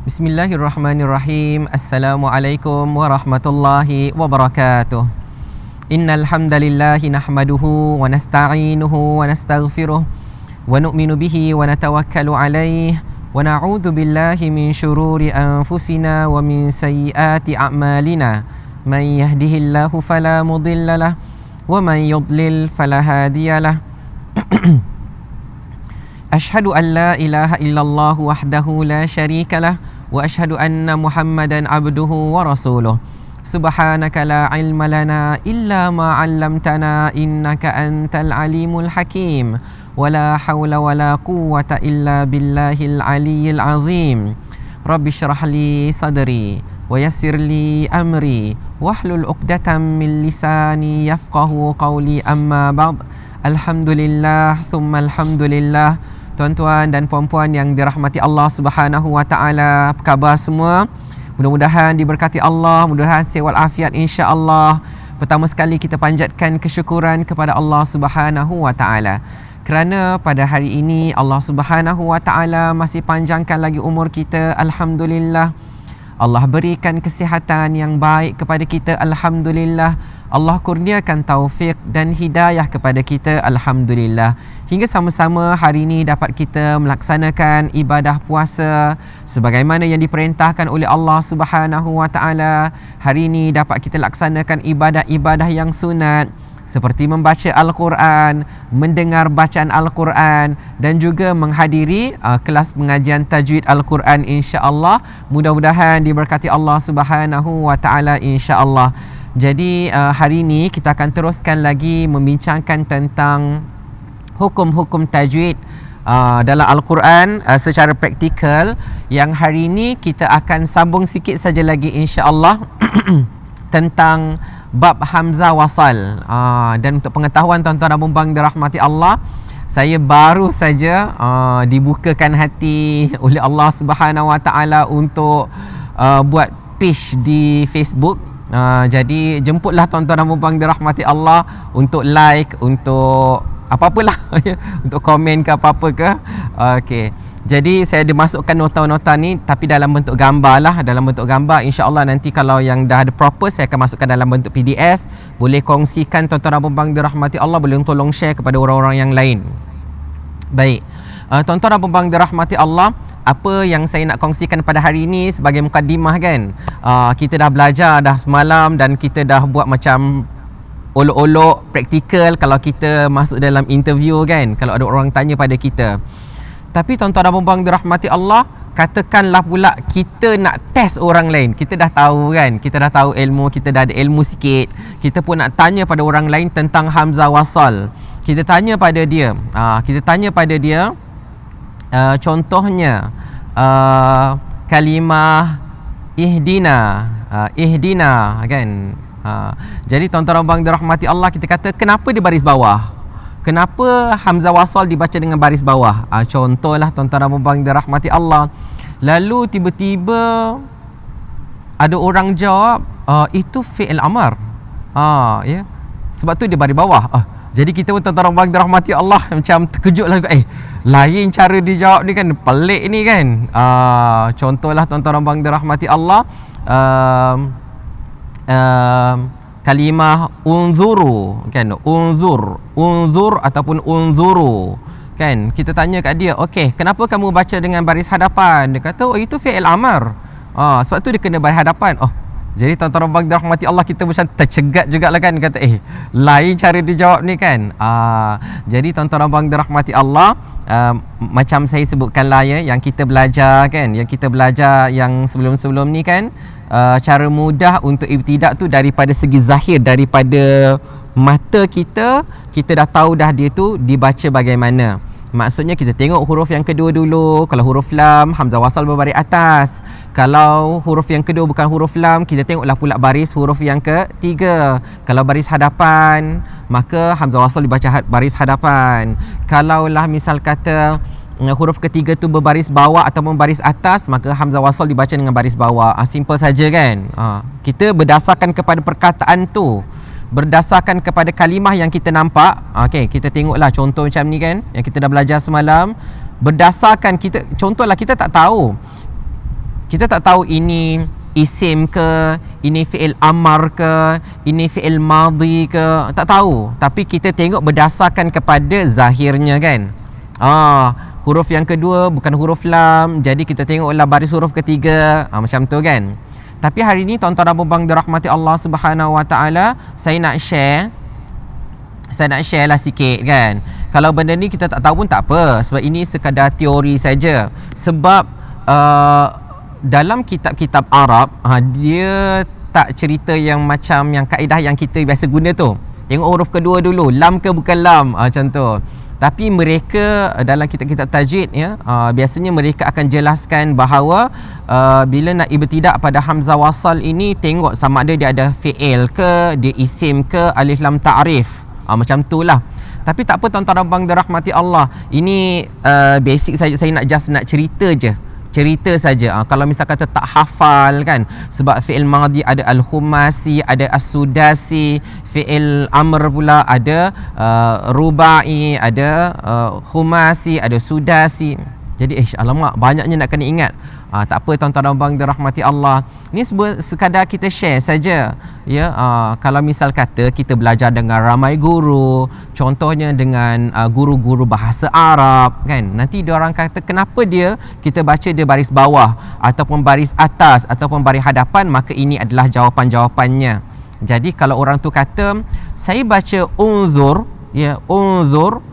Bismillahirrahmanirrahim. Assalamualaikum warahmatullahi wabarakatuh. Innal hamdalillahi nahmaduhu wa nasta'inuhu wa nastaghfiruh wa nu'minu bihi wa natawakkalu alayhi wa na'udzu billahi min shururi anfusina wa min sayyiati a'malina. Man yahdihillahu fala mudilla lahu wa man yudlil fala hadiya lahu. Ashhadu an la ilaha illallah wahdahu la syarika lah wa ashhadu anna Muhammadan abduhu wa rasuluh. Subhanaka la ilma lana illa ma 'allamtana innaka antal alimul hakim. Wala hawla wala quwwata illa billahil aliyyil azim. Rabbi shrah li sadri wa yassir li amri wahlul 'uqdatam min lisani yafqahu qawli, amma ba'd. Alhamdulillah thumma alhamdulillah. Tuan-tuan dan puan-puan yang dirahmati Allah Subhanahu wa taala, apa khabar semua? Mudah-mudahan diberkati Allah, mudah-mudahan sihat walafiat insya-Allah. Pertama sekali kita panjatkan kesyukuran kepada Allah Subhanahu wa taala kerana pada hari ini Allah Subhanahu wa taala masih panjangkan lagi umur kita. Alhamdulillah. Allah berikan kesihatan yang baik kepada kita. Alhamdulillah. Allah kurniakan taufik dan hidayah kepada kita. Alhamdulillah. Hingga sama-sama hari ini dapat kita melaksanakan ibadah puasa sebagaimana yang diperintahkan oleh Allah Subhanahu wa taala. Hari ini dapat kita laksanakan ibadah-ibadah yang sunat seperti membaca Al-Quran, mendengar bacaan Al-Quran dan juga menghadiri kelas pengajian tajwid Al-Quran insya-Allah. Mudah-mudahan diberkati Allah Subhanahu wa taala insya-Allah. Jadi hari ini kita akan teruskan lagi membincangkan tentang hukum-hukum tajwid dalam Al-Quran secara praktikal. Yang hari ini kita akan sambung sikit saja lagi insya-Allah tentang bab hamzah wasal. Dan untuk pengetahuan tuan-tuan dan puan-puan dirahmati Allah, saya baru saja dibukakan hati oleh Allah Subhanahu wa taala untuk buat page di Facebook. Jadi jemputlah tuan-tuan dan puan-puan dirahmati Allah untuk like, untuk apa-apalah untuk komen ke apa-apa ke. Okey. Jadi saya ada masukkan nota-nota ni tapi dalam bentuk gambar lah, dalam bentuk gambar. InsyaAllah nanti kalau yang dah ada proper, saya akan masukkan dalam bentuk PDF. Boleh kongsikan tuan-tuan dan puan-puan dirahmati Allah, boleh tolong share kepada orang-orang yang lain. Baik. Tuan-tuan dan puan-puan dirahmati Allah, apa yang saya nak kongsikan pada hari ini sebagai mukadimah kan. Kita dah belajar dah semalam dan kita dah buat macam olok-olok praktikal kalau kita masuk dalam interview kan, kalau ada orang tanya pada kita. Tapi tuan-tuan dan puan-puan dirahmati Allah, katakanlah pula kita nak test orang lain. Kita dah tahu kan, kita dah tahu ilmu, kita dah ada ilmu sikit. Kita pun nak tanya pada orang lain tentang hamzah wasal. Kita tanya pada dia, contohnya kalimah ihdina kan. Jadi tuan-tuan dan puan dirahmati Allah, kita kata kenapa di baris bawah? Kenapa hamzah wasal dibaca dengan baris bawah? Contohlah tuan-tuan dan puan dirahmati Allah. Lalu tiba-tiba ada orang jawab itu fi'il amar. Ya. Sebab tu dia baris bawah. Jadi kita pun tuan-tuan dan puan dirahmati Allah macam terkejutlah, lain cara dijawab ni kan, pelik ni kan. Contohlah tuan-tuan dan puan dirahmati Allah, kalimah unzuru kan, unzur ataupun unzuru kan. Kita tanya kat dia, okey, kenapa kamu baca dengan baris hadapan? Dia kata, itu fi'il amar. Sebab tu dia kena baris hadapan. Jadi tuan-tuan dan rahmati Allah, kita macam tercegat jugalah kan, kata lain cara dijawab ni kan. Jadi tuan-tuan dan rahmati Allah, macam saya sebutkanlah ya, yang kita belajar kan, yang sebelum-sebelum ni kan, cara mudah untuk ibtidak tu daripada segi zahir, daripada mata kita dah tahu dah dia tu dibaca bagaimana. Maksudnya kita tengok huruf yang kedua dulu. Kalau huruf lam, hamzah wasal berbaris atas. Kalau huruf yang kedua bukan huruf lam, kita tengoklah pula baris huruf yang ketiga. Kalau baris hadapan, maka hamzah wasal dibaca baris hadapan. Kalaulah misal kata huruf ketiga tu berbaris bawah ataupun baris atas, maka hamzah wasal dibaca dengan baris bawah. Simple saja kan. Kita berdasarkan kepada perkataan tu, berdasarkan kepada kalimah yang kita nampak. Okey, kita tengoklah contoh macam ni kan, yang kita dah belajar semalam. Berdasarkan kita, contohlah kita tak tahu Kita tak tahu ini isim ke, ini fi'il amar ke, ini fi'il madhi ke, tak tahu. Tapi kita tengok berdasarkan kepada zahirnya kan. Huruf yang kedua bukan huruf lam, jadi kita tengoklah baris huruf ketiga, macam tu kan. Tapi hari ni tuan-tuan dan puan-puan dirahmati Allah Subhanahu Wa Taala, saya nak share lah sikit kan. Kalau benda ni kita tak tahu pun tak apa, sebab ini sekadar teori saja. Sebab dalam kitab-kitab Arab, dia tak cerita yang macam yang kaedah yang kita biasa guna tu. Tengok huruf kedua dulu, lam ke bukan lam, macam tu. Tapi mereka dalam kitab-kitab tajwid ya, biasanya mereka akan jelaskan bahawa bila nak ibtidak pada hamzah wasal ini, tengok sama ada dia ada fi'il ke, dia isim ke, alif lam ta'rif, macam tu lah. Tapi tak apa tuan-tuan dan puan dirahmati Allah, ini basic saja, saya nak cerita saja. Kalau misal kata tak hafal kan, sebab fi'il madhi ada al-khumasi, ada as-sudasi, fi'il amr pula ada rubai, ada khumasi, ada sudasi. Jadi alamak, banyaknya nak kena ingat. Tak apa tuan-tuan dan puan dirahmati Allah, ni sekadar kita share saja ya. Kalau misal kata kita belajar dengan ramai guru, contohnya dengan guru-guru bahasa Arab kan, nanti dia orang kata kenapa kita baca dia baris bawah ataupun baris atas ataupun baris hadapan, maka ini adalah jawapan-jawapannya. Jadi kalau orang tu kata saya baca unzur ya, unzur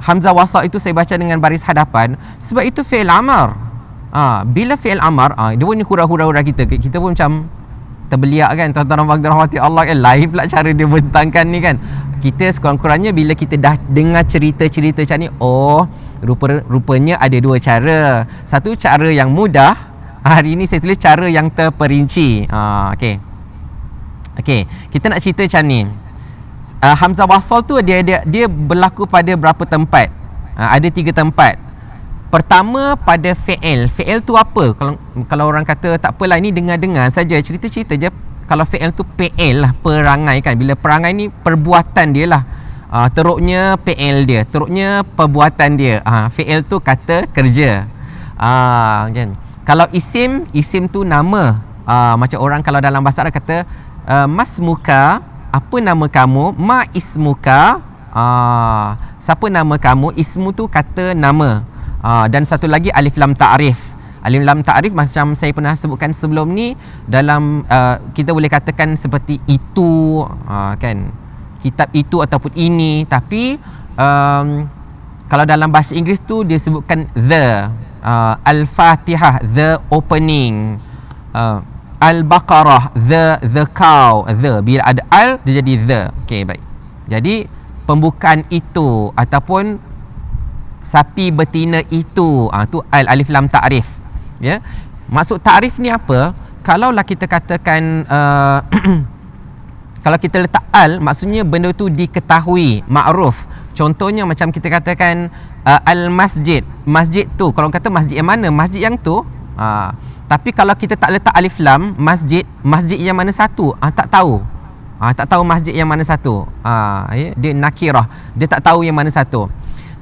hamzah wasal itu saya baca dengan baris hadapan, sebab itu fi'il amar. Bila fi'il amar, dia pun ni hura-hura kita pun macam terbeliak kan tuan-tuan dan puan dirahmati Allah kan. Lain pula cara dia bentangkan ni kan. Kita sekurang-kurangnya bila kita dah dengar cerita-cerita macam ni, rupanya ada dua cara. Satu cara yang mudah, hari ni saya tulis cara yang terperinci. Okey, kita nak cerita macam ni. Hamzah wasal tu dia berlaku pada berapa tempat? Ada 3 tempat. Pertama pada fi'il. Fi'il tu apa? Kalau orang kata tak apalah, ini dengar-dengar saja, cerita-cerita je. Kalau fi'il tu fi'il lah, perangai kan. Bila perangai ni perbuatan dia lah. Teruknya fi'il dia, teruknya perbuatan dia. Fi'il tu kata kerja. Kan. Kalau isim tu nama. Macam orang kalau dalam bahasa Arab kata mas muka, apa nama kamu? Ma ismuka, siapa nama kamu? Ismu tu kata nama. Dan satu lagi alif lam ta'rif. Alif lam ta'rif macam saya pernah sebutkan sebelum ni, dalam kita boleh katakan seperti itu kan, kitab itu ataupun ini. Tapi kalau dalam bahasa Inggeris tu dia sebutkan the, al-Fatihah the opening, al-Baqarah the cow, the bila ada al dia jadi the. Okey, baik. Jadi pembukaan itu ataupun sapi betina itu, tu alif lam ta'rif ya. Maksud ta'rif ni apa? Kalaulah kita katakan kalau kita letak al, maksudnya benda tu diketahui, ma'ruf. Contohnya macam kita katakan al-masjid. Masjid tu, kalau kata masjid yang mana? Masjid yang tu. Tapi kalau kita tak letak alif lam, masjid yang mana satu? Tak tahu. Tak tahu masjid yang mana satu. Dia nakirah, dia tak tahu yang mana satu.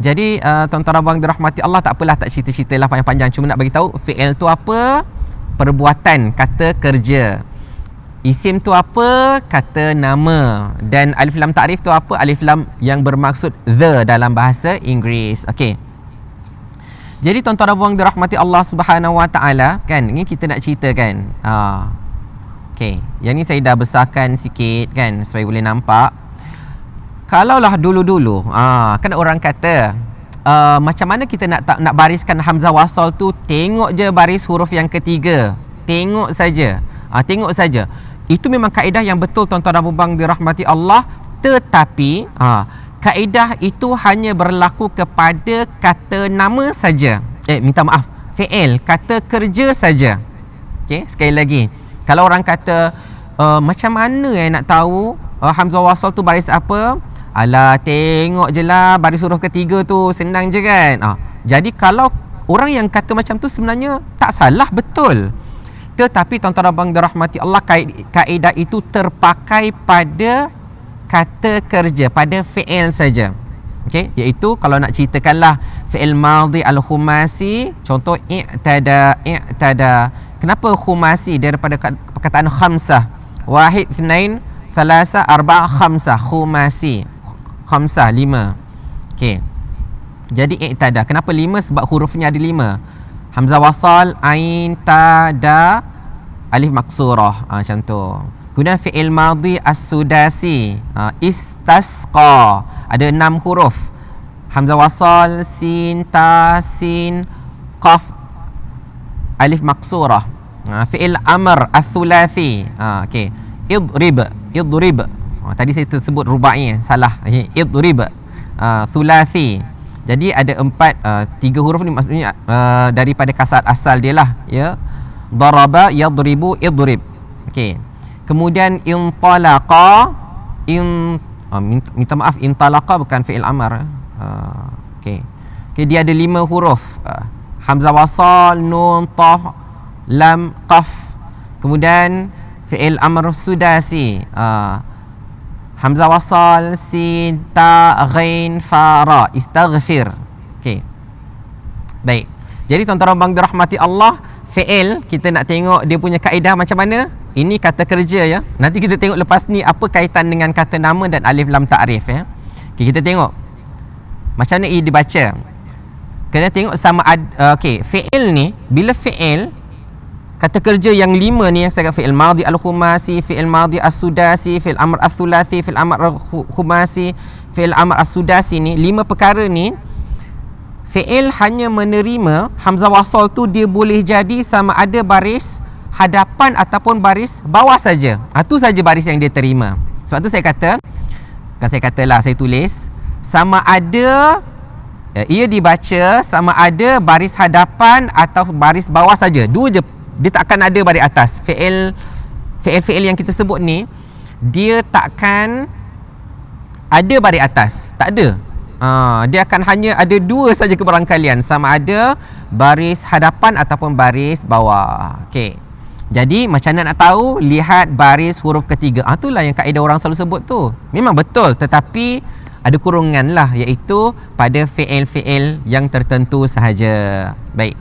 Jadi tuan-tuan dan puan dirahmati Allah, tak apalah, tak cerita-cerita lah panjang-panjang, cuma nak bagi tahu fi'il tu apa? Perbuatan, kata kerja. Isim tu apa? Kata nama. Dan alif lam ta'rif tu apa? Alif lam yang bermaksud the dalam bahasa Inggeris. Okey. Jadi tuan-tuan dan puan dirahmati Allah Subhanahu Wa Taala kan, ini kita nak cerita kan. Okey, yang ni saya dah besarkan sikit kan supaya boleh nampak. Kalaulah dulu-dulu, kan orang kata macam mana kita nak bariskan hamzah wasal tu, tengok je baris huruf yang ketiga. Tengok saja. Tengok saja. Itu memang kaedah yang betul tuan-tuan dan puan dirahmati Allah, tetapi kaedah itu hanya berlaku kepada kata nama saja. Minta maaf, fi'il, kata kerja saja. Okey, sekali lagi. Kalau orang kata macam mana nak tahu hamzah wasal tu baris apa? Alah, tengok je lah baris huruf ketiga tu, senang je kan. Jadi kalau orang yang kata macam tu sebenarnya tak salah, betul. Tetapi tuan-tuan dan puan dirahmati Allah, kaedah itu terpakai pada kata kerja, pada fi'il saja. Okey, iaitu kalau nak ceritakanlah fi'il madhi al-khumasi, contoh i'tada. Kenapa khumasi daripada perkataan khamsah? Wahid, ithnain, thalasa, arba', khamsah. Khumasi. Khamsah, 5. Okey. Jadi i'tada. Kenapa 5? Sebab hurufnya ada 5. Hamzah wasal, ain, ta, da, alif maksurah. Macam tu. Kemudian fi'il madhi as-sudasi. Istasqa. Ada 6 huruf. Hamzah wasal, sin, ta, sin, qaf, alif maksurah. Fi'il amr as-thulathi. Okey. Idrib. Tadi saya tersebut rubai, salah. Idrib. Thulathi. Jadi ada 3 huruf ni maksudnya daripada kasar asal dia lah, ya. Daraba, yadribu, idrib. Okey. Kemudian intalaqa, minta maaf, intalaqa bukan fi'il amr. Okey. Okey, dia ada 5 huruf. Hamzah wasal, nun, ta, lam, qaf. Kemudian fi'il amr sudasi. Hamzah wasal, sin, ta, ghain, fa, ra. Istaghfir. Okey. Baik. Jadi tuan-tuan bang dirahmati Allah, fi'il kita nak tengok dia punya kaedah macam mana. Ini kata kerja, ya. Nanti kita tengok lepas ni apa kaitan dengan kata nama dan alif lam ta'rif, ya. Okey, kita tengok macam mana ia dibaca. Kena tengok sama ada. Okey, fi'il ni, bila fi'il kata kerja yang 5 ni, yang saya kata fi'il madhi al-khumasi, fi'il madhi as-sudasi, fi'il amr as-thulathi, fi'il amr al-khumasi, fi'il amr as-sudasi ni, 5 perkara ni, fi'il hanya menerima hamzah wasal tu dia boleh jadi sama ada baris hadapan ataupun baris bawah saja. Tu saja baris yang dia terima. Sebab tu saya katalah, saya tulis sama ada ia dibaca sama ada baris hadapan atau baris bawah saja. 2 je. Dia takkan ada baris atas. Fi'il yang kita sebut ni, dia takkan ada baris atas. Tak ada. Dia akan hanya ada 2 saja kebarangkalian, sama ada baris hadapan ataupun baris bawah. Okey. Jadi macam mana nak tahu? Lihat baris huruf ketiga. Itulah yang kaedah orang selalu sebut tu. Memang betul, tetapi ada kurungan lah, iaitu pada fi'il-fi'il yang tertentu sahaja. Baik.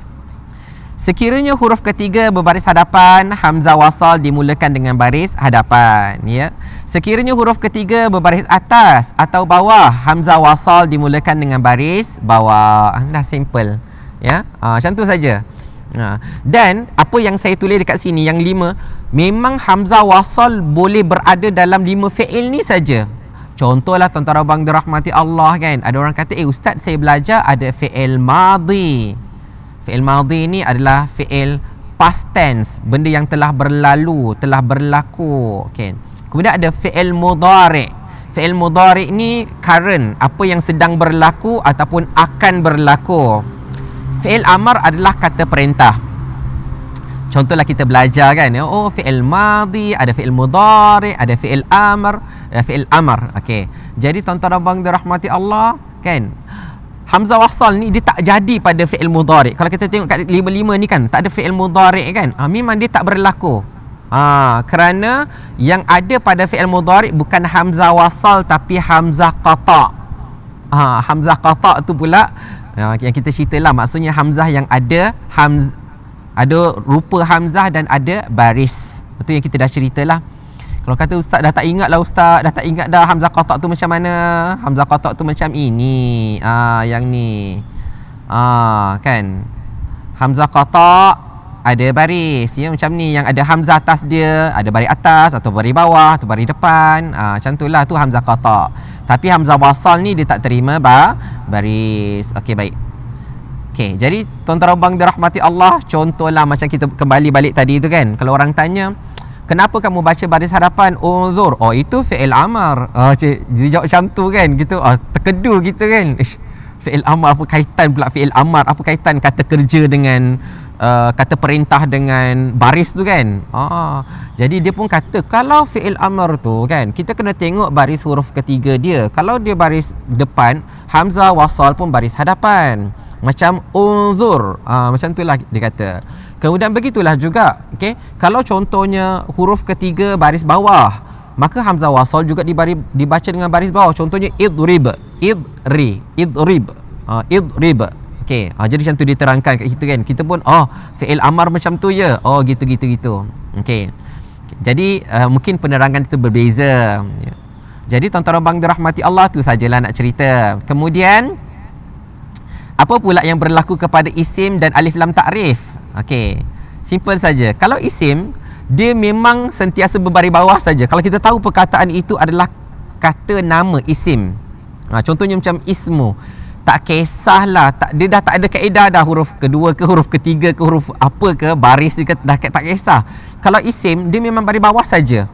Sekiranya huruf ketiga berbaris hadapan, hamzah wasal dimulakan dengan baris hadapan, ya. Sekiranya huruf ketiga berbaris atas atau bawah, hamzah wasal dimulakan dengan baris bawah. Dah simple, ya. Macam tu saja. Dan apa yang saya tulis dekat sini yang 5, memang hamzah wasal boleh berada dalam 5 fi'il ni saja. Contohlah tuan-tuan abang dirahmati Allah, kan, ada orang kata, ustaz, saya belajar ada fi'il madhi. Fi'il madhi ni adalah fi'il past tense, benda yang telah berlalu, telah berlaku, okay. Kemudian ada fi'il mudhari'. Fi'il mudhari' ni current, apa yang sedang berlaku ataupun akan berlaku. Fi'il amr adalah kata perintah. Contohlah kita belajar, kan, fi'il madhi, ada fi'il mudhari', ada fi'il amr, fi'il amr. Okey. Jadi tuan-tuan abang dirahmati Allah, kan, hamzah wasal ni dia tak jadi pada fi'il mudhari'. Kalau kita tengok kat 5 ni, kan, tak ada fi'il mudhari', kan. Memang dia tak berlaku. Kerana yang ada pada fi'il mudhari' bukan hamzah wasal tapi hamzah qata'. Hamzah qata' tu pula yang kita ceritalah, maksudnya hamzah yang ada ada rupa hamzah dan ada baris. Itu yang kita dah ceritalah. Kalau kata ustaz dah tak ingat lah, ustaz dah tak ingat dah hamzah qata' tu macam mana. Hamzah qata' tu macam ini, yang ni, kan, hamzah qata' ada baris, ya, macam ni, yang ada hamzah atas dia, ada baris atas atau baris bawah atau baris depan, macam tu lah, tu hamzah qata'. Tapi hamzah wasal ni dia tak terima baris. Okey, baik. Okey, jadi tuan-tuan abang dirahmati Allah, contohlah macam kita kembali balik tadi tu, kan, kalau orang tanya, kenapa kamu baca baris hadapan? Unzur. Itu fi'il amar. Dia jawab macam tu, kan, gitu. Terkedu kita, kan. Fi'il amar, apa kaitan pula fi'il amar? Apa kaitan kata kerja dengan kata perintah dengan baris tu, kan. Jadi dia pun kata kalau fi'il amr tu, kan, kita kena tengok baris huruf ketiga dia. Kalau dia baris depan, hamzah wasal pun baris hadapan. Macam unzur, macam itulah dia kata. Kemudian begitulah juga, okey, kalau contohnya huruf ketiga baris bawah, maka hamzah wasal juga dibaca dengan baris bawah. Contohnya idrib, idrib, idrib. Okey, Okey, jadi macam tu diterangkan kat kita kan. Kita pun fi'il amar macam tu je. Gitu. Okey. Jadi mungkin penerangan itu berbeza. Jadi tuan-tuan abang dirahmati Allah, tu sajalah nak cerita. Kemudian apa pula yang berlaku kepada isim dan alif lam ta'rif? Okey. Simple saja. Kalau isim, dia memang sentiasa berbaris bawah saja. Kalau kita tahu perkataan itu adalah kata nama isim. Contohnya macam ismu. Tak kisahlah, dia dah tak ada kaedah dah, huruf kedua ke huruf ketiga ke huruf apa ke, baris ke, dah tak kisah. Kalau isim, dia memang baris bawah saja.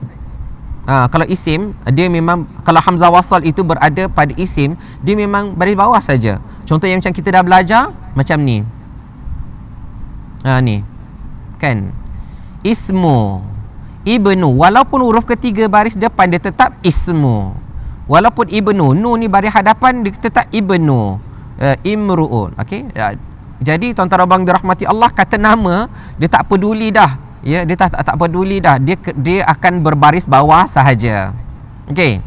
Kalau isim, dia memang, kalau hamzah wasal itu berada pada isim, dia memang baris bawah saja. Contoh yang macam kita dah belajar macam ni. Ni kan, ismu, ibnu, walaupun huruf ketiga baris depan dia tetap ismu. Walaupun ibnu, nu ni baris hadapan dia tetap ibnu, imru'un. Okey. Jadi tuan-tuan abang dirahmati Allah, kata nama dia tak peduli dah. Ya, dia tak peduli dah. Dia akan berbaris bawah sahaja. Okey.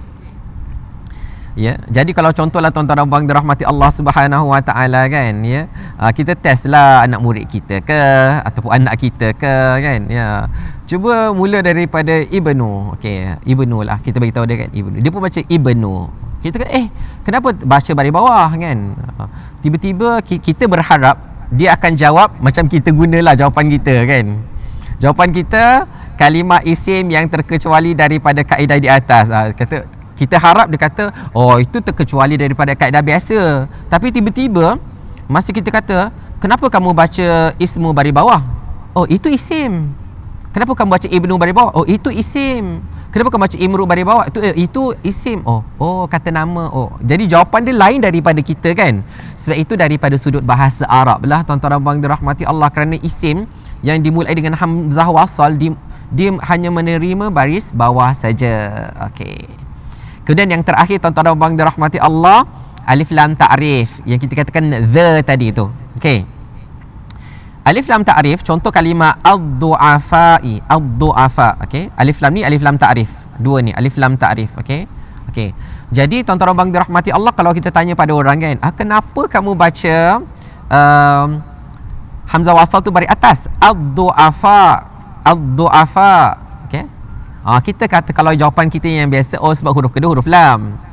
Ya, jadi kalau contohlah tuan-tuan abang dirahmati Allah Subhanahu Wa Taala kan, ya. Kita testlah anak murid kita ke ataupun anak kita ke kan, ya. Cuba mula daripada ibnu. Okey, ibnu lah. Kita bagi tahu dia kan ibnu. Dia pun baca ibnu. Kita kata kenapa baca baris bawah kan? Tiba-tiba kita berharap dia akan jawab macam kita gunalah jawapan kita kan. Jawapan kita kalimah isim yang terkecuali daripada kaedah di atas. Kita harap dia kata itu terkecuali daripada kaedah biasa. Tapi tiba-tiba masa kita kata, kenapa kamu baca ismu baris bawah? Itu isim. Kenapa kamu baca ibnu baris bawah? Itu isim. Kenapa kamu baca imru baris bawah? Itu isim. Kata nama. Jadi jawapan dia lain daripada kita kan. Sebab itu daripada sudut bahasa Arab lah tuan-tuan abang dirahmati Allah, kerana isim yang dimulai dengan hamzah wasal, dia hanya menerima baris bawah saja. Okey. Kemudian yang terakhir tuan-tuan abang dirahmati Allah, alif lam ta'rif yang kita katakan the tadi tu. Okey. Alif lam ta'rif, contoh kalimah ad-du'afa'i, ad-du'afa. Okey. Alif lam ni alif lam ta'rif. Dua ni alif lam ta'rif. Okey. Okey. Jadi tuan-tuan abang dirahmati Allah, kalau kita tanya pada orang kan, kenapa kamu baca hamzah wasal tu baris atas? Ad-du'afa. Ad-du'afa. Okey. Kita kata kalau jawapan kita yang biasa, sebab huruf kedua huruf lam.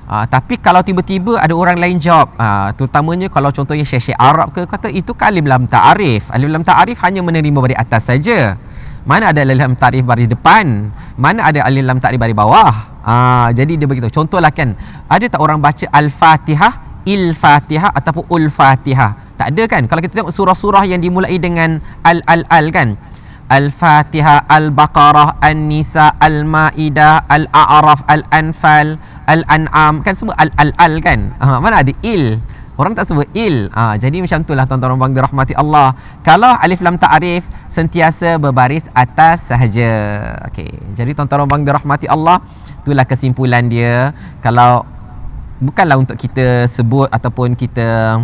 Tapi kalau tiba-tiba ada orang lain jawab, terutamanya kalau contohnya syekh-syekh Arab ke, kata itu kan alif lam ta'rif. Alif lam ta'rif hanya menerima baris atas saja. Mana ada alif lam ta'rif baris depan? Mana ada alif lam ta'rif baris bawah? Jadi dia begitu. Contohlah kan, ada tak orang baca al-Fatihah, il-Fatihah ataupun ul-Fatihah? Tak ada kan? Kalau kita tengok surah-surah yang dimulai dengan al kan, Al-Fatihah, Al-Baqarah, An-Nisa, Al-Ma'idah, Al-A'raf, Al-Anfal, Al-An'am, kan semua al kan. Mana ada il? Orang tak sebut il. Jadi macam itulah tuan-tuan abang dirahmati Allah. Kalau alif lam ta'rif sentiasa berbaris atas sahaja. Okey. Jadi tuan-tuan abang dirahmati Allah, itulah kesimpulan dia. Kalau bukanlah untuk kita sebut ataupun kita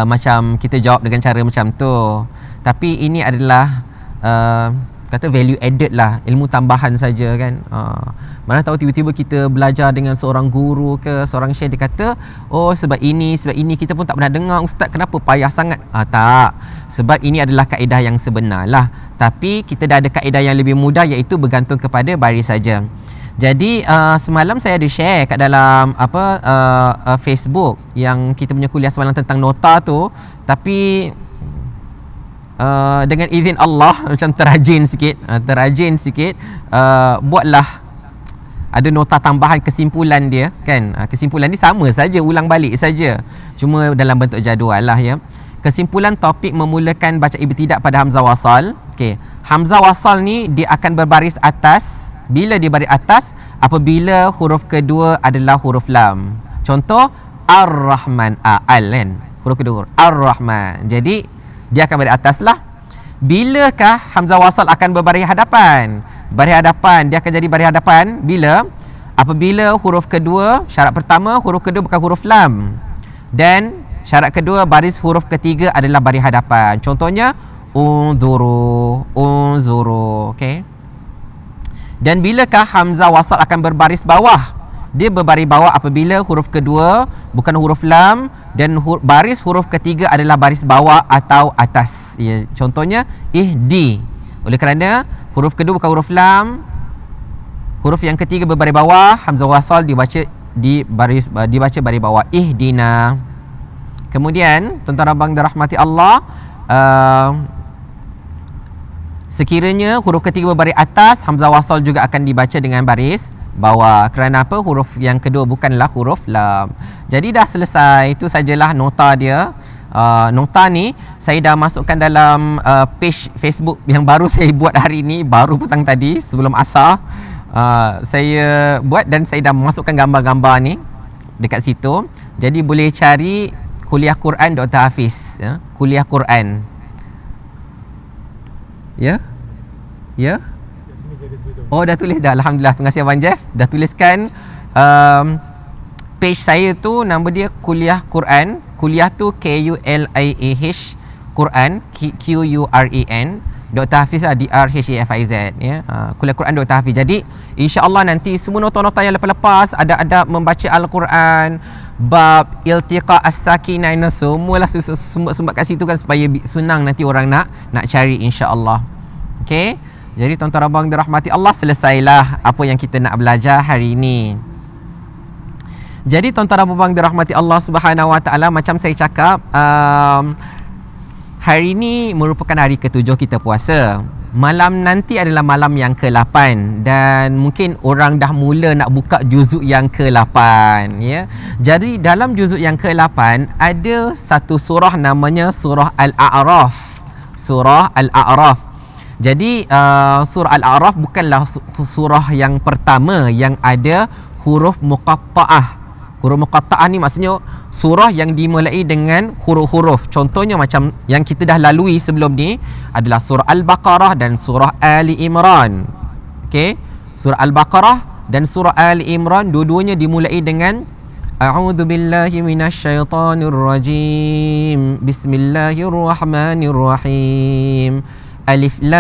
macam kita jawab dengan cara macam tu, tapi ini adalah kata value added lah, ilmu tambahan saja kan. Mana tahu tiba-tiba kita belajar dengan seorang guru ke seorang syekh, dia kata sebab ini kita pun tak pernah dengar, ustaz kenapa payah sangat. Tak, sebab ini adalah kaedah yang sebenar lah, tapi kita dah ada kaedah yang lebih mudah, iaitu bergantung kepada baris saja. Jadi semalam saya ada share kat dalam Facebook yang kita punya kuliah semalam tentang nota tu, tapi dengan izin Allah macam terajin sikit, buatlah ada nota tambahan kesimpulan dia kan. Kesimpulan ni sama saja, ulang balik saja, cuma dalam bentuk jadual lah ya. Kesimpulan topik memulakan baca ibtidak pada hamzah wasal. Okey, hamzah wasal ni dia akan berbaris atas. Bila dia baris atas? Apabila huruf kedua adalah huruf lam. Contoh Ar-Rahman, al kan, huruf kedua Ar-Rahman, jadi dia akan baris atas lah. Bilakah hamzah wasal akan berbaris hadapan? Baris hadapan, dia akan jadi baris hadapan bila? Apabila huruf kedua, syarat pertama huruf kedua bukan huruf lam, dan syarat kedua baris huruf ketiga adalah baris hadapan. Contohnya unzuru. Okey. Dan bilakah hamzah wasal akan berbaris bawah? Dia berbaris bawah apabila huruf kedua bukan huruf lam, dan baris huruf ketiga adalah baris bawah atau atas. Ya, contohnya ihdi. Oleh kerana huruf kedua bukan huruf lam, huruf yang ketiga berbaris bawah, hamzah wasal dibaca baris bawah, ihdina. Kemudian tuan-tuan abang dirahmati Allah, sekiranya huruf ketiga berbaris atas, hamzah wasal juga akan dibaca dengan baris bawah. Kerana apa? Huruf yang kedua bukanlah huruf lam. Jadi dah selesai. Itu sajalah nota dia. Nota ni saya dah masukkan dalam page Facebook yang baru saya buat hari ni, baru petang tadi sebelum asar. Saya buat dan saya dah masukkan gambar-gambar ni dekat situ. Jadi boleh cari Kuliah Quran Dr. Hafiz, ya? Kuliah Quran. Ya? Ya? Oh, dah tulis dah. Alhamdulillah. Terima kasih Abang Jeff. Dah tuliskan page saya tu, nama dia Kuliah Quran. Kuliah tu Kuliah Quran, Quran. Dr. Hafiz lah, DRHAFIZ, ya. Kuliah Quran Dr. Hafiz. Jadi insya-Allah nanti semua nota-nota yang lepas-lepas, ada adab membaca Al-Quran, bab iltiqa as-sakinah, semualah sumbat kat situ kan, supaya senang nanti orang nak cari, insya-Allah. Okey. Jadi tuan-tuan abang dirahmati Allah, selesailah apa yang kita nak belajar hari ini. Jadi tuan-tuan abang dirahmati Allah Subhanahu Wa Taala, macam saya cakap, hari ini merupakan hari ke-7 kita puasa. Malam nanti adalah malam yang ke-8 dan mungkin orang dah mula nak buka juzuk yang ke-8, ya. Jadi dalam juzuk yang ke-8 ada satu surah namanya surah Al-A'raf. Surah Al-A'raf. Jadi surah Al-A'raf bukanlah surah yang pertama yang ada huruf muqatta'ah. Huruf muqatta'ah ni maksudnya surah yang dimulai dengan huruf-huruf. Contohnya macam yang kita dah lalui sebelum ni adalah surah Al-Baqarah dan surah Ali Imran. Okey, surah Al-Baqarah dan surah Ali Imran dua-duanya dimulai dengan A'udzubillahi minasyaitonirrajim. Bismillahirrahmanirrahim. Alif Lam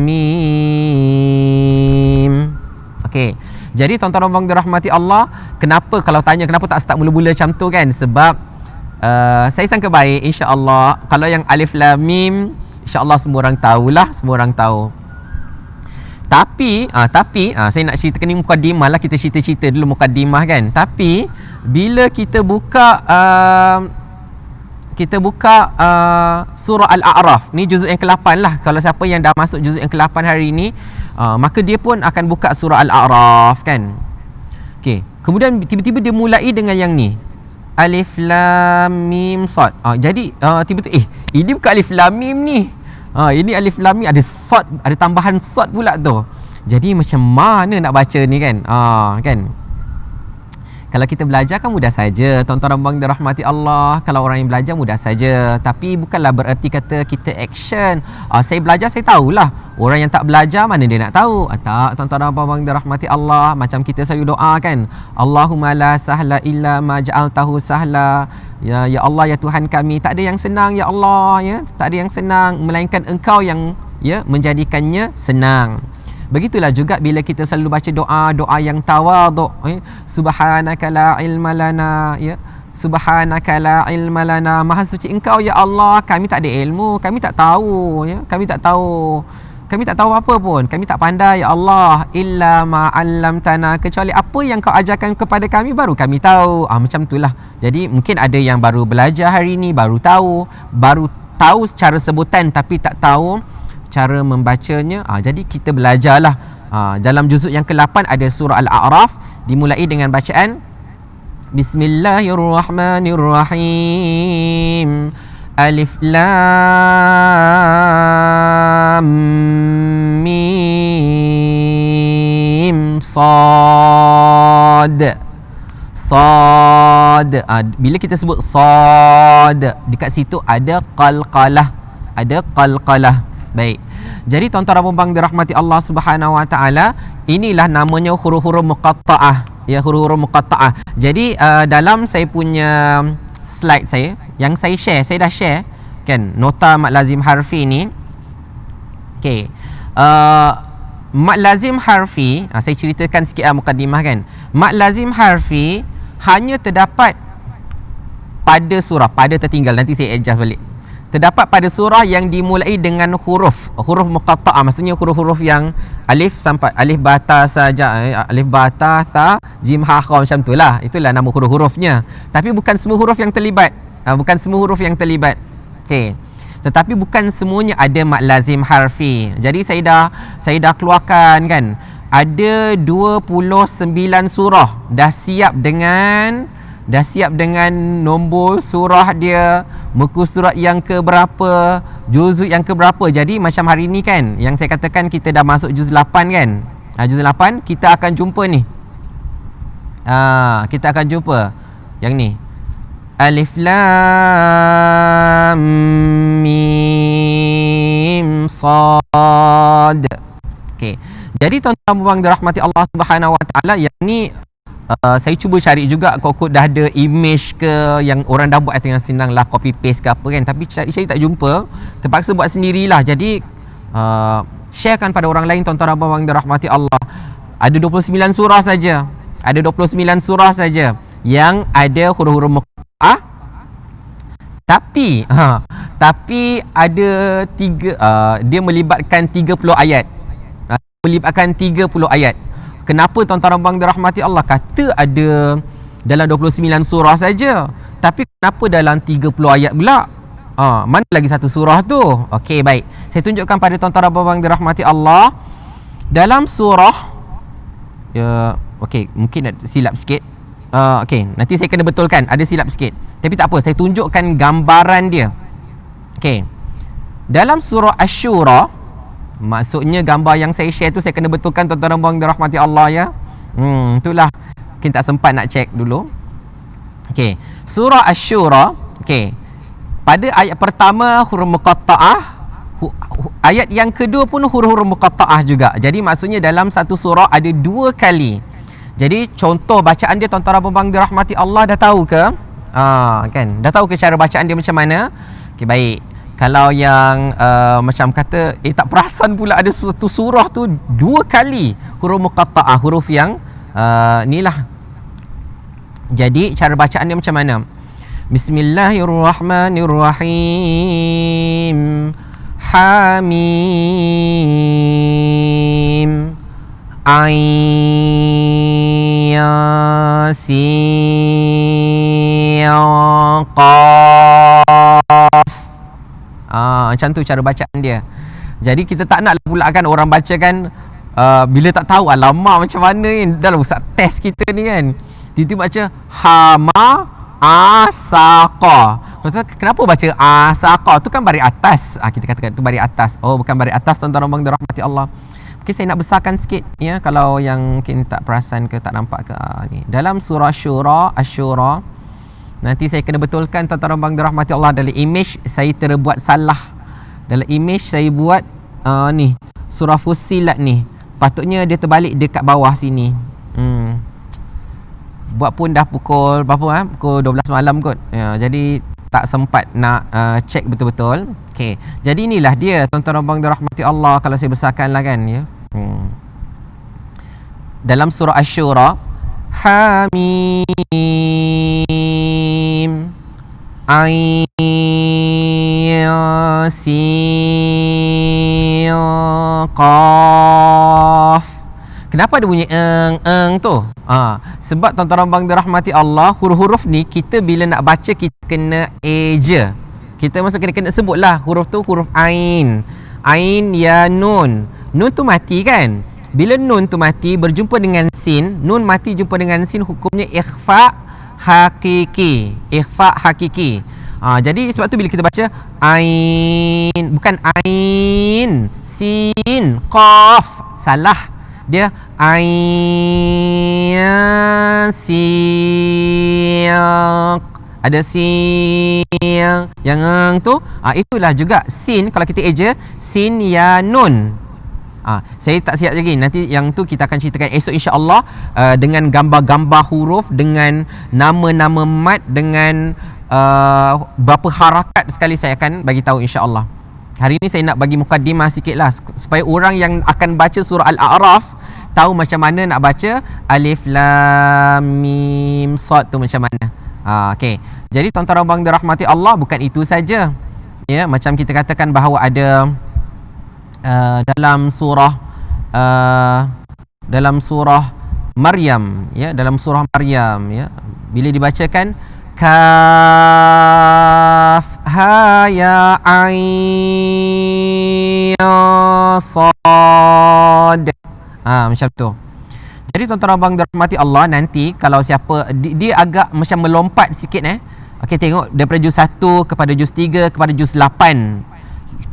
Mim. Okey. Jadi tuan-tuan abang dirahmati Allah, kenapa kalau tanya kenapa tak start mula-mula macam tu kan? Sebab saya sangka baik, insya-Allah. Kalau yang Alif Lam Mim, insya-Allah semua orang tahulah, semua orang tahu. Tapi saya nak ceritakan ni mukadimah lah, kita cerita-cerita dulu mukadimah kan. Tapi bila kita buka surah Al-A'raf, ni juzuk yang ke-8 lah. Kalau siapa yang dah masuk juzuk yang ke-8 hari ni, maka dia pun akan buka surah Al-A'raf kan. Okey, kemudian tiba-tiba dia mulai dengan yang ni, Alif Lam Mim Sad. Jadi tiba-tiba ini bukan Alif Lam Mim ni. Ini Alif Lam Mim ada sad, ada tambahan sad pula tu. Jadi macam mana nak baca ni kan? Kan? Kalau kita belajar kan mudah saja, tuan-tuan abang dirahmati Allah. Kalau orang yang belajar mudah saja, tapi bukanlah bererti kata kita action. Saya belajar saya tahulah. Orang yang tak belajar mana dia nak tahu? Tak, tuan-tuan abang dirahmati Allah. Macam kita selalu doa kan, Allahumma la sahla illa ma ja'altahu sahla. Ya Allah, ya Tuhan kami, tak ada yang senang ya Allah, ya. Tak ada yang senang melainkan Engkau yang menjadikannya senang. Begitulah juga bila kita selalu baca doa yang tawaduk, subhanaka la ilma lana, ya, subhanaka la ilma lana, maha suci Engkau ya Allah, kami tak ada ilmu, kami tak tahu, ya, kami tak tahu apa pun, kami tak pandai ya Allah, illa ma 'allamtana, kecuali apa yang Kau ajarkan kepada kami baru kami tahu. Macam itulah. Jadi mungkin ada yang baru belajar hari ni, baru tahu secara sebutan tapi tak tahu cara membacanya. Jadi kita belajarlah. Dalam juzuk yang ke-8 ada surah Al-A'raf, dimulai dengan bacaan Bismillahirrahmanirrahim. Alif Lam Mim Sad. Bila kita sebut sad, dekat situ ada qalqalah. Baik. Jadi tuan-tuan abang dirahmati Allah Subhanahu Wa Taala, inilah namanya huruf-huruf muqatta'ah. Ya, huruf-huruf muqatta'ah. Jadi dalam saya punya slide saya yang saya dah share kan, nota mad lazim harfi ni. Okey. Mad lazim harfi, saya ceritakan sikit mukadimah kan. Mad lazim harfi hanya terdapat pada surah, pada tertinggal, nanti saya adjust balik. Terdapat pada surah yang dimulai dengan huruf muqatta'ah, maksudnya huruf-huruf yang alif sampai alif ba ta saja, alif ba ta tha jim ha kha, macam itulah. Itulah nama huruf-hurufnya. Tapi bukan semua huruf yang terlibat. Bukan semua huruf yang terlibat. Okey. Tetapi bukan semuanya ada mad lazim harfi. Jadi saya dah keluarkan kan. Ada 29 surah dah siap dengan nombor surah dia, muka surat yang keberapa, juzuk yang keberapa. Jadi macam hari ni kan, yang saya katakan kita dah masuk juz 8 kan. Juz 8 kita akan jumpa ni. Kita akan jumpa yang ni. Alif lam mim sad. Okey. Jadi tuan-tuan puan dirahmati Allah Subhanahu Wa Taala, yang ni saya cuba cari juga kok dah ada image ke yang orang dah buat dengan senang lah, copy paste ke apa kan, tapi saya tak jumpa, terpaksa buat sendirilah. Jadi sharekan pada orang lain tuan-tuan abang yang dirahmati Allah. Ada 29 surah saja. Ada 29 surah saja yang ada huruf-huruf muqatta'ah. Tapi ada dia melibatkan 30 ayat. Melibatkan 30 ayat. Kenapa tuan-tuan abang dirahmati Allah kata ada dalam 29 surah saja, tapi kenapa dalam 30 ayat pula? Mana lagi satu surah tu? Okey, baik. Saya tunjukkan pada tuan-tuan abang dirahmati Allah. Dalam surah okey, mungkin ada silap sikit. Okey, nanti saya kena betulkan, ada silap sikit. Tapi tak apa, saya tunjukkan gambaran dia. Okey. Dalam surah Asy-Syura, maksudnya gambar yang saya share tu saya kena betulkan tuan-tuan dan puan dirahmati Allah ya. Itulah mungkin tak sempat nak check dulu. Okey, surah Asy-Syura, okey. Pada ayat pertama huruf muqatta'ah, ayat yang kedua pun huruf-huruf muqatta'ah juga. Jadi maksudnya dalam satu surah ada 2 kali. Jadi contoh bacaan dia tuan-tuan dan puan dirahmati Allah dah tahu ke? Kan? Dah tahu ke cara bacaan dia macam mana? Okey, baik. Kalau yang macam kata tak perasan pula ada suatu surah tu 2 kali huruf muqatta'ah, huruf yang ni lah. Jadi cara bacaan dia macam mana? Bismillahirrahmanirrahim. Hamim. Ain Yasin Qaf. Macam tu cara bacaan dia. Jadi kita tak nak pula kan orang baca kan bila tak tahu alamak macam mana ni, dalam ustaz test kita ni kan, tiba-tiba baca hama asaqa. Kenapa baca asaqa? Tu kan baris atas. Kita katakan tu baris atas. Oh, bukan baris atas tuan-tuan abang dirahmati Allah. Okay, saya nak besarkan sikit ya, kalau yang mungkin tak perasan ke tak nampak ke. Ni dalam surah Asy-Syura, nanti saya kena betulkan tuan-tuan abang dirahmati Allah. Dalam image saya terbuat salah. Dalam image saya buat ni surah Fussilat ni, patutnya dia terbalik dekat bawah sini. Buat pun dah pukul berapa pukul 12 malam kot ya, jadi tak sempat nak check betul-betul. Okey, jadi inilah dia tuan-tuan abang dirahmati Allah. Kalau saya besarkanlah kan ya. Dalam surah Asy-Syura, Hamim Ain Yasin Qaf. Kenapa dia bunyi eng tu? Sebab tuan-tuan abang dirahmati Allah, huruf-huruf ni kita bila nak baca kita kena eja. Kita masa kena sebutlah huruf tu huruf ain. Ain ya nun. Nun tu mati kan? Bila nun tu mati berjumpa dengan sin, nun mati jumpa dengan sin, hukumnya ikhfa hakiki. Ikhfa hakiki. Jadi sebab tu bila kita baca ain, bukan ain, sin, qaf. Salah. Dia ain siq, ada sin yang tu itulah juga sin. Kalau kita eja sin ya nun, saya tak siap lagi, nanti yang tu kita akan ceritakan esok insya-Allah, dengan gambar-gambar huruf, dengan nama-nama mad, dengan berapa harakat sekali saya akan bagi tahu insya-Allah. Hari ni saya nak bagi mukaddimah sikit lah supaya orang yang akan baca surah Al-A'raf tahu macam mana nak baca alif lam mim sad tu macam mana. Okey. Jadi tuan-tuan dan puan dirahmati Allah, bukan itu saja. Ya, macam kita katakan bahawa ada dalam surah Maryam, ya, dalam surah Maryam, ya, bila dibacakan kaf ha ya ain sad, macam tu. Jadi tuan-tuan abang dirahmati Allah, nanti kalau siapa dia agak macam melompat sikit okey, tengok daripada juz 1 kepada juz 3 kepada juz 8.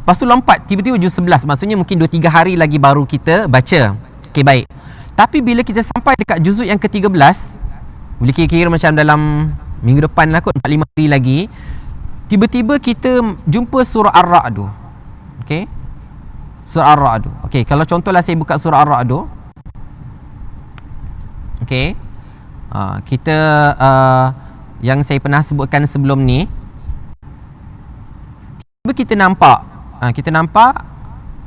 Lepas tu lompat tiba-tiba juz 11. Maksudnya mungkin 2-3 hari lagi baru kita baca. Okey, baik. Tapi bila kita sampai dekat juzuk yang ke-13, boleh kira-kira macam dalam minggu depan lah kot, 4-5 hari lagi, tiba-tiba kita jumpa surah Ar-Ra'd. Okey, surah Ar-Ra'd. Okey, kalau contohlah saya buka surah Ar-Ra'd. Okey, kita yang saya pernah sebutkan sebelum ni, tiba kita nampak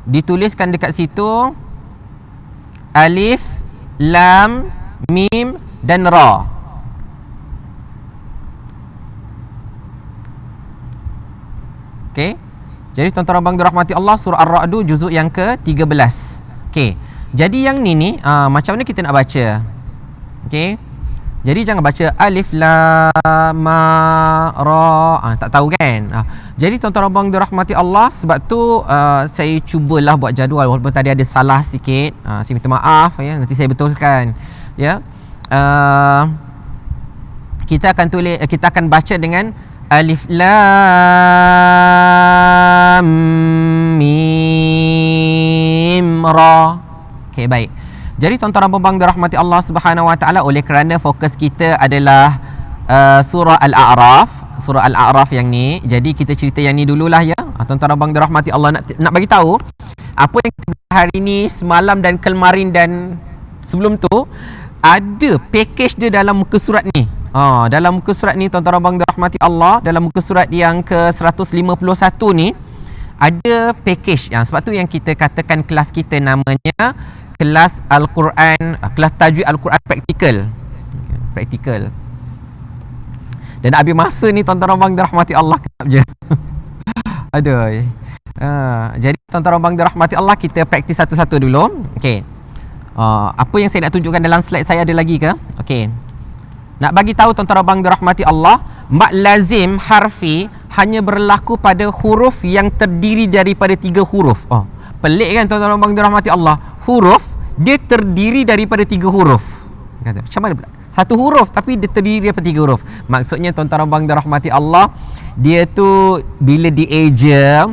dituliskan dekat situ alif lam mim dan ra. Okey, jadi tuan-tuan abang dirahmati Allah, surah Ar-Ra'd juzuk yang ke-13. Okey, jadi yang ni macam mana kita nak baca? Okey, jadi jangan baca alif lam ma ra, tak tahu kan. Jadi tuan-tuan abang dirahmati Allah, sebab tu saya cubalah buat jadual walaupun tadi ada salah sikit. Saya minta maaf, ya, nanti saya betulkan, ya. Kita akan baca dengan alif lam mim ra. Okey, baik. Jadi tuan-tuan abang dirahmati Allah Subhanahu Wa Taala, oleh kerana fokus kita adalah surah Al-A'raf, surah Al-A'raf yang ni, jadi kita cerita yang ni dululah, ya. Tuan-tuan abang dirahmati Allah, nak bagi tahu apa yang kita hari ni, semalam dan kemarin dan sebelum tu, ada package dia dalam muka surat ni. Dalam muka surat ni tuan-tuan abang dirahmati Allah, dalam muka surat yang ke-151 ni ada package. Sebab tu yang kita katakan kelas kita namanya kelas Al-Quran, kelas tajwid Al-Quran praktikal. Dan nak habis masa ni tuan-tuan abang dirahmati Allah, kejap je. Aduh. Jadi tuan-tuan abang dirahmati Allah, kita praktis satu-satu dulu. Okey. Apa yang saya nak tunjukkan dalam slide saya ada lagi ke? Okey. Nak bagi tahu tuan-tuan abang dirahmati Allah, mad lazim harfi hanya berlaku pada huruf yang terdiri daripada 3 huruf. Pelik kan tuan-tuan abang dirahmati Allah? Huruf dia terdiri daripada 3 huruf. Kata, macam mana pula? Satu huruf tapi dia terdiri daripada 3 huruf. Maksudnya tuan-tuan abang dirahmati Allah, dia tu bila dieja,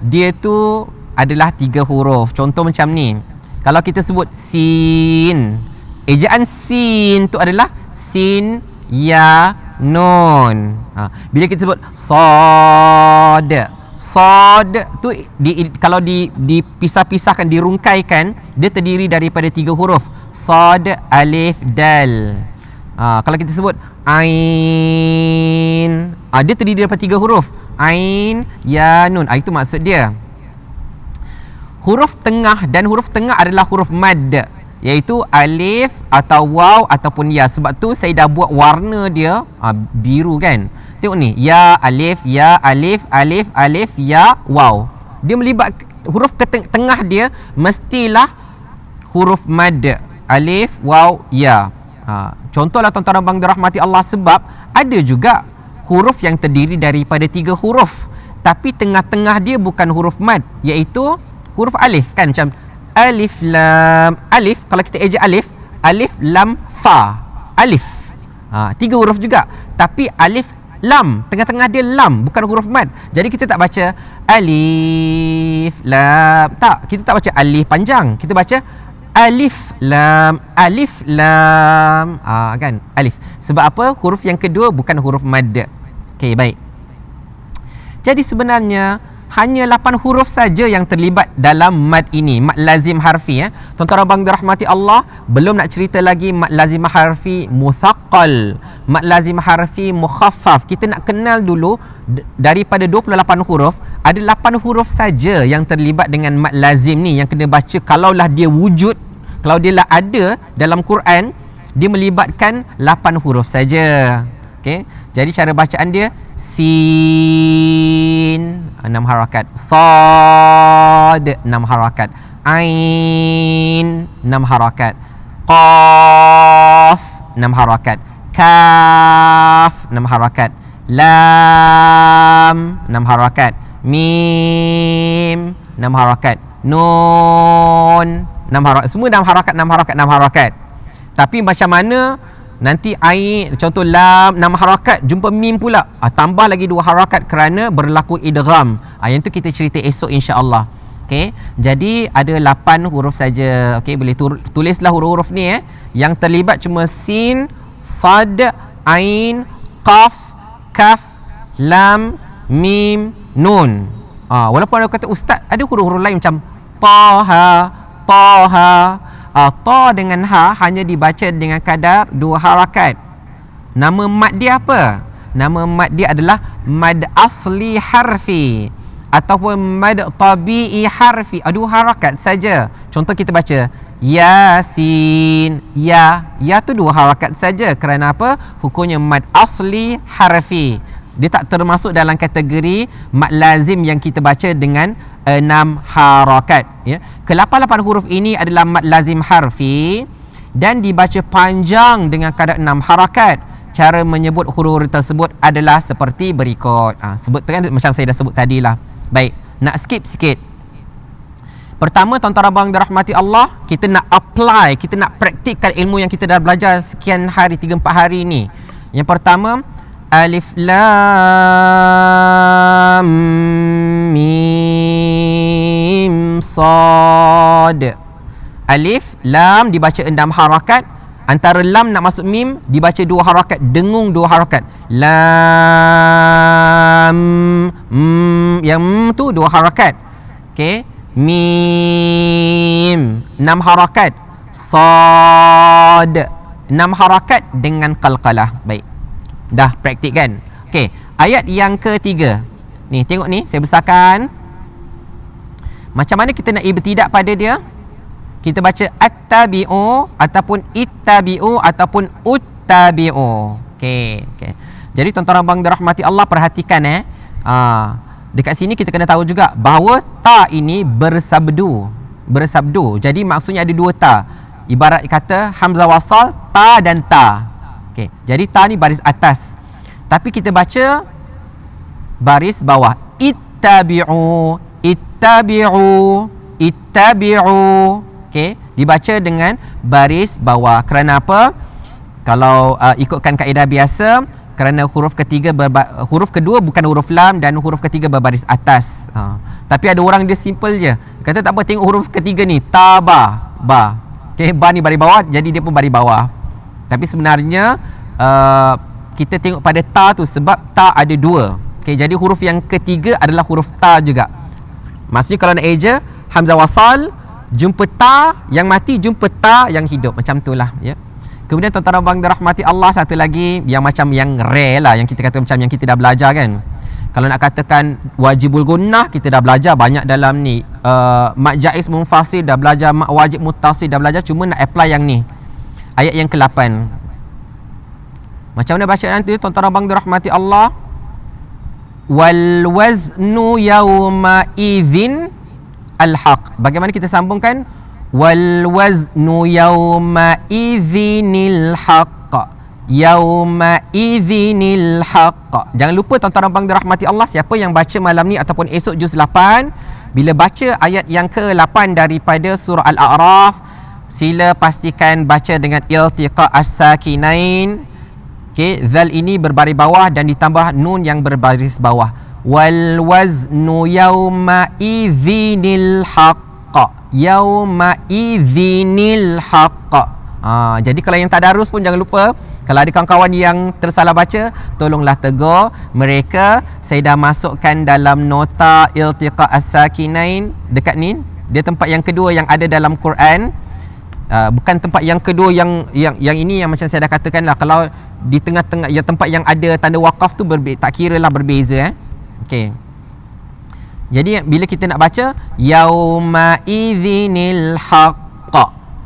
dia tu adalah 3 huruf. Contoh macam ni. Kalau kita sebut sin, ejaan sin tu adalah sin ya nun. Bila kita sebut sad tu kalau dipisah-pisahkan, dirungkaikan, dia terdiri daripada 3 huruf. Sad, alif, dal. Kalau kita sebut ain, dia terdiri daripada 3 huruf. Ain, ya, nun. Itu maksud dia. Huruf tengah, dan huruf tengah adalah huruf mad, iaitu alif atau waw ataupun ya. Sebab tu saya dah buat warna dia biru kan. Tengok ni, ya, alif, alif, ya, waw. Dia melibat huruf tengah dia mestilah huruf mad, alif, waw, ya. Contohlah tuan-tuan abang dirahmati Allah, sebab ada juga huruf yang terdiri daripada 3 huruf tapi tengah-tengah dia bukan huruf mad, iaitu huruf alif kan. Macam alif lam, alif kalau kita eja alif, alif lam fa, alif. 3 huruf juga, tapi alif lam, tengah-tengah dia lam, bukan huruf mad. Jadi kita tak baca alif lam, tak, kita tak baca alif panjang, kita baca alif lam, kan, alif. Sebab apa? Huruf yang kedua bukan huruf mad. Okey, baik. Jadi sebenarnya hanya 8 huruf saja yang terlibat dalam mad ini, mad lazim harfi, ya. Tuan-tuan abang dirahmati Allah, belum nak cerita lagi mad lazim harfi muthaqqal, mad lazim harfi mukhaffaf. Kita nak kenal dulu daripada 28 huruf, ada 8 huruf saja yang terlibat dengan mad lazim ni yang kena baca kalaulah dia wujud Kalau dia lah ada dalam Quran, dia melibatkan 8 huruf saja. Okey. Jadi cara bacaan dia sin 6 harakat, sad 6 harakat, ain 6 harakat, qaf 6 harakat, kaf 6 harakat, lam 6 harakat, mim 6 harakat, nun 6 harakat. Semua 6 harakat, 6 harakat, 6 harakat. Tapi macam mana nanti ain, contoh lam 6 harakat, jumpa mim pula, tambah lagi 2 harakat kerana berlaku idgham. Yang tu kita cerita esok insya-Allah. Okey, jadi ada 8 huruf saja. Okey, boleh tulislah huruf-huruf ni yang terlibat cuma sin, sad, ain, qaf, kaf, lam, mim, nun. Walaupun ada kata ustaz, ada huruf-huruf lain macam taha, taha. Ta dengan ha hanya dibaca dengan kadar 2 harakat. Nama mad dia apa? Nama mad dia adalah mad asli harfi ataupun mad tabi'i harfi. 2 harakat saja. Contoh kita baca Yasin, ya tu 2 harakat saja. Kerana apa? Hukumnya mad asli harfi. Dia tak termasuk dalam kategori mad lazim yang kita baca dengan 6 harakat, ya. Ke-8 huruf ini adalah mad lazim harfi dan dibaca panjang dengan kadar 6 harakat. Cara menyebut huruf tersebut adalah seperti berikut. Sebut kan macam saya dah sebut tadilah. Baik, nak skip sikit. Pertama, tuan-tuan abang dirahmati Allah, kita nak apply, kita nak praktikkan ilmu yang kita dah belajar sekian hari, 3-4 hari ni. Yang pertama, alif lam mim sad. Alif lam dibaca 6 harakat, antara lam nak masuk mim dibaca 2 harakat, dengung 2 harakat. Lam yang tu 2 harakat. Okey, mim 6 harakat, sad 6 harakat dengan qalqalah. Baik, dah praktik kan? Okey, ayat yang ketiga ni, tengok ni, saya besarkan. Macam mana kita nak ibtidak pada dia? Kita baca attabi'u ataupun ittabi'u ataupun uttabi'u. Okey. Jadi tuan-tuan abang dirahmati Allah, perhatikan dekat sini kita kena tahu juga bahawa ta ini bersabdu. Jadi maksudnya ada 2 ta. Ibarat kata hamzah wasal, ta dan ta. Okey. Jadi ta ni baris atas. Tapi kita baca baris bawah. Ittabi'u, ittabi'u, ittabi'u. Okey, dibaca dengan baris bawah. Kerana apa? Kalau ikutkan kaedah biasa, kerana huruf kedua bukan huruf lam dan huruf ketiga berbaris atas. Tapi ada orang dia simple je. Kata tak apa, tengok huruf ketiga ni, ta ba. Okey, ba ni baris bawah, jadi dia pun baris bawah. Tapi sebenarnya kita tengok pada ta tu sebab ta ada 2. Okey, jadi huruf yang ketiga adalah huruf ta juga. Maksudnya kalau nak eja hamzah wasal, jumpa ta yang mati, jumpa ta yang hidup, macam itulah, ya. Kemudian tuan-tuan abang dirahmati Allah, satu lagi yang macam yang rare lah, yang kita kata macam yang kita dah belajar kan. Kalau nak katakan wajibul gunnah, kita dah belajar banyak dalam ni. Mak jaiz munfasil dah belajar, mak wajib muttasil dah belajar, cuma nak apply yang ni. Ayat yang ke-8. Macam mana baca nanti tuan-tuan abang dirahmati Allah? Wal waznu yawma idzin al-haq. Bagaimana kita sambungkan? Wal waznu yawma idzinil haq. Yawma idzinil haq. Jangan lupa tuan-tuan abang dirahmati Allah, siapa yang baca malam ni ataupun esok juz 8, bila baca ayat yang ke-8 daripada surah Al-A'raf, sila pastikan baca dengan iltiqa as-sakinain. Okey, zal ini berbaris bawah dan ditambah nun yang berbaris bawah. Wal waznu yawma idzinil haqq. Yawma idzinil haqq. Jadi kalau yang tak darus pun jangan lupa, kalau ada kawan-kawan yang tersalah baca, tolonglah tegur mereka. Saya dah masukkan dalam nota iltiqa as-sakinain dekat ni. Dia tempat yang kedua yang ada dalam Quran. Bukan tempat yang kedua yang ini yang macam saya dah katakan lah. Kalau di tengah-tengah yang tempat yang ada tanda wakaf tu tak kira lah berbeza. Okey. Jadi bila kita nak baca yauma idzinil haqq,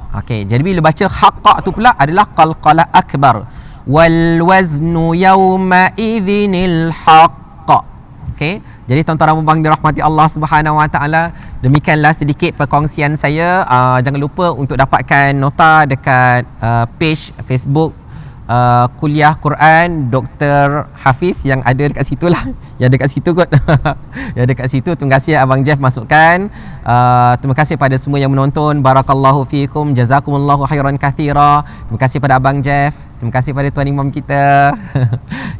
Okey, jadi bila baca haqqa tu pula adalah qalqalah akbar. Wal waznu yawma idzinil haqq. Okey, jadi tuan-tuan dan puan dirahmati Allah Subhanahu Wa Taala, demikianlah sedikit perkongsian saya. Jangan lupa untuk dapatkan nota dekat page Facebook kuliah Quran Dr. Hafiz yang ada dekat situ lah. Yang dekat situ kot. Yang dekat situ. Terima kasih Abang Jeff masukkan. Terima kasih pada semua yang menonton. Barakallahu fiikum. Jazakumullahu khairan kathira. Terima kasih pada Abang Jeff. Terima kasih pada Tuan Imam kita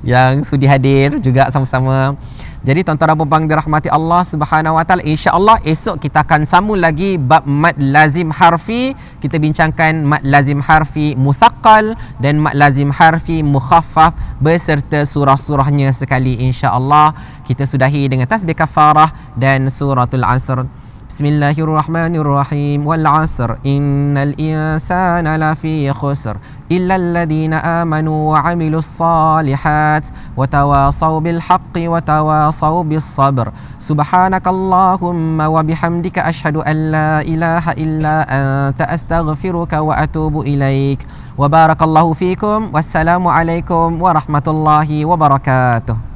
yang sudi hadir juga sama-sama. Jadi tuan-tuan dan puan dirahmati Allah Subhanahu Wa Taala, insya-Allah esok kita akan sambung lagi bab mad lazim harfi. Kita bincangkan mad lazim harfi muthaqqal dan mad lazim harfi mukhaffaf beserta surah-surahnya sekali, insya-Allah. Kita sudahi dengan tasbih kafarah dan suratul asr. Bismillahirrahmanirrahim. Wal 'asr innal insana lafi khusr illa alladhina amanu wa 'amilus salihat wa tawasaw bil haqqi wa tawasaw bis sabr. Subhanakallahumma wa bihamdika asyhadu an la ilaha illa anta astaghfiruka wa atubu ilaik. Wa barakallahu fikum. Wassalamu alaikum warahmatullahi wabarakatuh.